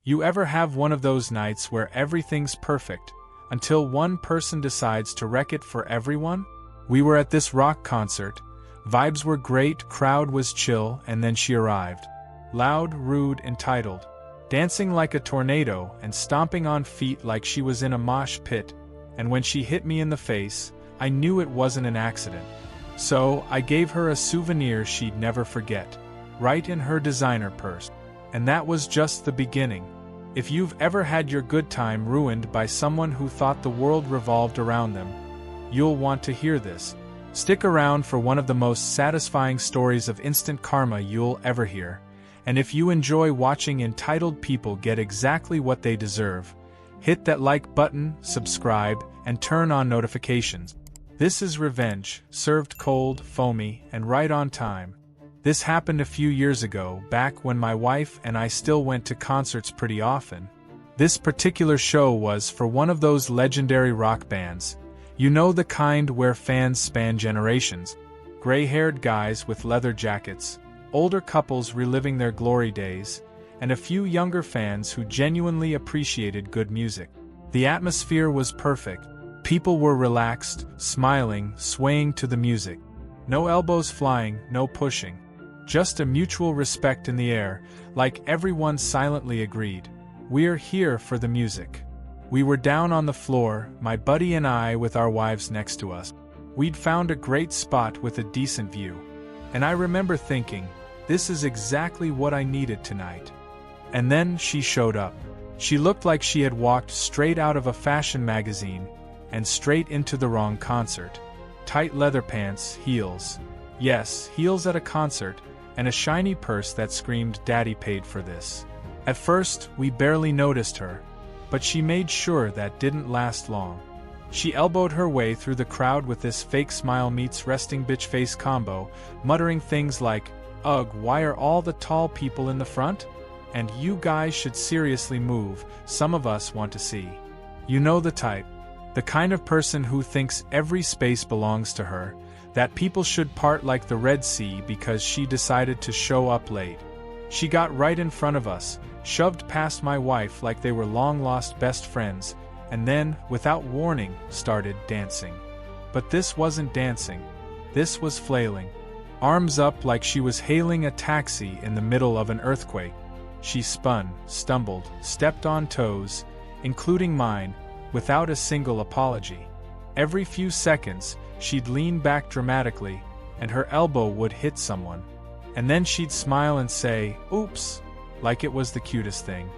You ever have one of those nights where everything's perfect, until one person decides to wreck it for everyone? We were at this rock concert, vibes were great, crowd was chill, and then she arrived. Loud, rude, entitled. Dancing like a tornado and stomping on feet like she was in a mosh pit, and when she hit me in the face, I knew it wasn't an accident. So, I gave her a souvenir she'd never forget, right in her designer purse. And that was just the beginning. If you've ever had your good time ruined by someone who thought the world revolved around them, you'll want to hear this. Stick around for one of the most satisfying stories of instant karma you'll ever hear. And if you enjoy watching entitled people get exactly what they deserve, hit that like button, subscribe, and turn on notifications. This is revenge, served cold, foamy, and right on time. This happened a few years ago, back when my wife and I still went to concerts pretty often. This particular show was for one of those legendary rock bands. You know, the kind where fans span generations. Gray-haired guys with leather jackets, older couples reliving their glory days, and a few younger fans who genuinely appreciated good music. The atmosphere was perfect. People were relaxed, smiling, swaying to the music. No elbows flying, no pushing. Just a mutual respect in the air, like everyone silently agreed. We're here for the music. We were down on the floor, my buddy and I with our wives next to us. We'd found a great spot with a decent view. And I remember thinking, this is exactly what I needed tonight. And then she showed up. She looked like she had walked straight out of a fashion magazine, and straight into the wrong concert. Tight leather pants, heels. Yes, heels at a concert, and a shiny purse that screamed "Daddy paid for this." At first, we barely noticed her, but she made sure that didn't last long. She elbowed her way through the crowd with this fake smile meets resting bitch face combo, muttering things like, "Ugh, why are all the tall people in the front? And you guys should seriously move, some of us want to see." You know the type. The kind of person who thinks every space belongs to her, that people should part like the Red Sea because she decided to show up late. She got right in front of us, shoved past my wife like they were long-lost best friends, and then, without warning, started dancing. But this wasn't dancing. This was flailing. Arms up like she was hailing a taxi in the middle of an earthquake. She spun, stumbled, stepped on toes, including mine, without a single apology. Every few seconds, she'd lean back dramatically, and her elbow would hit someone. And then she'd smile and say, "Oops," like it was the cutest thing.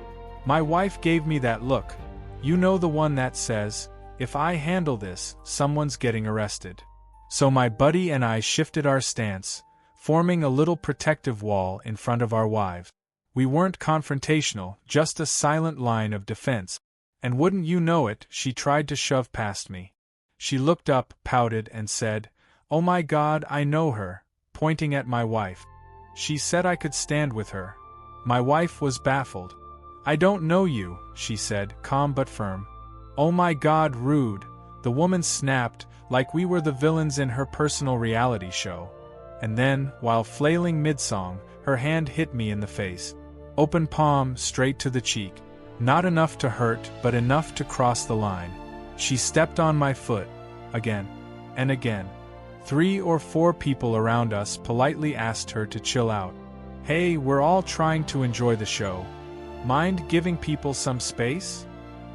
My wife gave me that look. You know, the one that says, if I handle this, someone's getting arrested. So my buddy and I shifted our stance, forming a little protective wall in front of our wives. We weren't confrontational, just a silent line of defense. And wouldn't you know it, she tried to shove past me. She looked up, pouted, and said, "Oh my God, I know her," pointing at my wife. She said I could stand with her. My wife was baffled. "I don't know you," she said, calm but firm. "Oh my God, rude," the woman snapped, like we were the villains in her personal reality show. And then, while flailing mid-song, her hand hit me in the face. Open palm, straight to the cheek. Not enough to hurt, but enough to cross the line. She stepped on my foot, again, and again. 3 or 4 people around us politely asked her to chill out. "Hey, we're all trying to enjoy the show. Mind giving people some space?"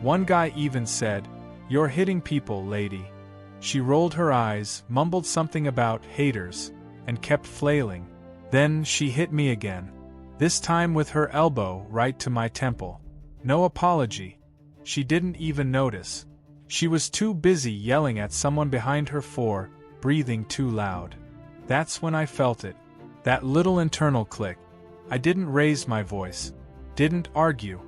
One guy even said, "You're hitting people, lady." She rolled her eyes, mumbled something about haters, and kept flailing. Then she hit me again. This time with her elbow right to my temple. No apology. She didn't even notice. She was too busy yelling at someone behind her for breathing too loud. That's when I felt it. That little internal click. I didn't raise my voice. Didn't argue.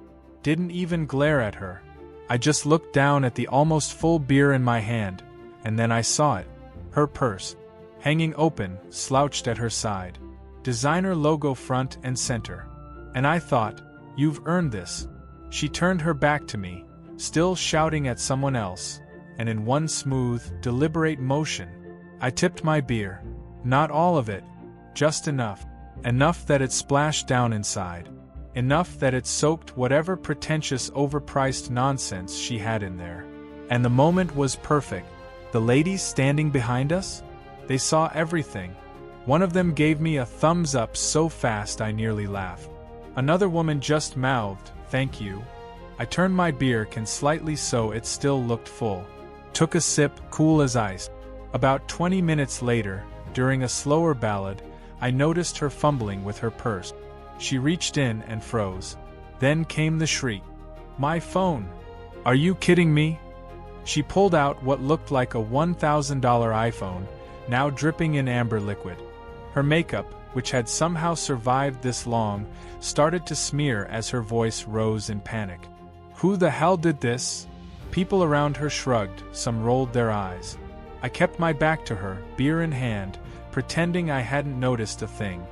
Didn't even glare at her. I just looked down at the almost full beer in my hand, and then I saw it. Her purse. Hanging open, slouched at her side. Designer logo front and center. And I thought, you've earned this. She turned her back to me, still shouting at someone else, and in one smooth, deliberate motion, I tipped my beer. Not all of it, just enough. Enough that it splashed down inside. enough that it soaked whatever pretentious overpriced nonsense she had in there. And the moment was perfect. The ladies standing behind us? They saw everything. One of them gave me a thumbs up so fast I nearly laughed. Another woman just mouthed, "Thank you." I turned my beer can slightly so it still looked full. Took a sip, cool as ice. About 20 minutes later, during a slower ballad, I noticed her fumbling with her purse. She reached in and froze. Then came the shriek. "My phone! Are you kidding me?" She pulled out what looked like a $1,000 iPhone, now dripping in amber liquid. Her makeup, which had somehow survived this long, started to smear as her voice rose in panic. "Who the hell did this?" People around her shrugged, some rolled their eyes. I kept my back to her, beer in hand, pretending I hadn't noticed a thing.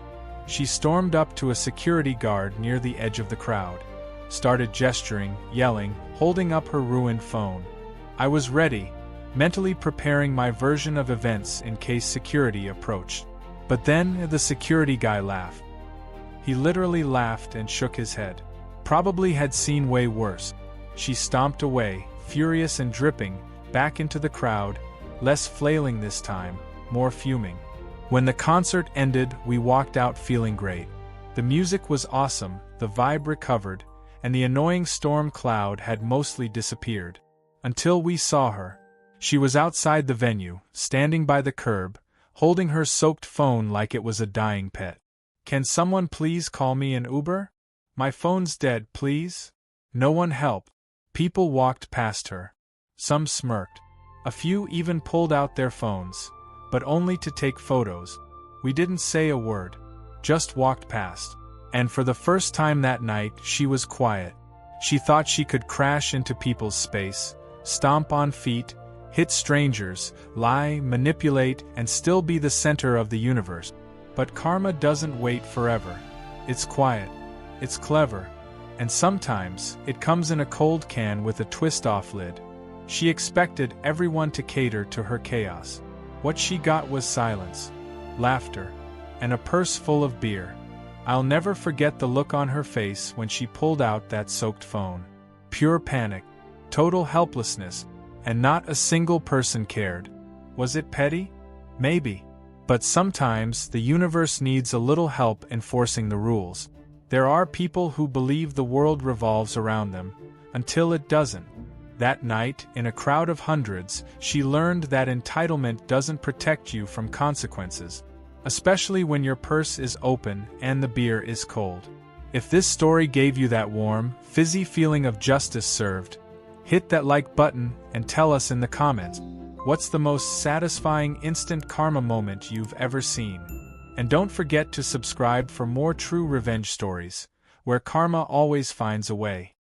She stormed up to a security guard near the edge of the crowd. Started gesturing, yelling, holding up her ruined phone. I was ready, mentally preparing my version of events in case security approached. But then the security guy laughed. He literally laughed and shook his head. Probably had seen way worse. She stomped away, furious and dripping, back into the crowd, less flailing this time, more fuming. When the concert ended, we walked out feeling great. The music was awesome, the vibe recovered, and the annoying storm cloud had mostly disappeared. Until we saw her. She was outside the venue, standing by the curb, holding her soaked phone like it was a dying pet. "Can someone please call me an Uber? My phone's dead, please." No one helped. People walked past her. Some smirked. A few even pulled out their phones, but only to take photos. We didn't say a word, just walked past. And for the first time that night, she was quiet. She thought she could crash into people's space, stomp on feet, hit strangers, lie, manipulate, and still be the center of the universe. But karma doesn't wait forever. It's quiet. It's clever. And sometimes, it comes in a cold can with a twist-off lid. She expected everyone to cater to her chaos. What she got was silence, laughter, and a purse full of beer. I'll never forget the look on her face when she pulled out that soaked phone. Pure panic, total helplessness, and not a single person cared. Was it petty? Maybe. But sometimes the universe needs a little help enforcing the rules. There are people who believe the world revolves around them, until it doesn't. That night, in a crowd of hundreds, she learned that entitlement doesn't protect you from consequences, especially when your purse is open and the beer is cold. If this story gave you that warm, fizzy feeling of justice served, hit that like button and tell us in the comments, what's the most satisfying instant karma moment you've ever seen? And don't forget to subscribe for more true revenge stories, where karma always finds a way.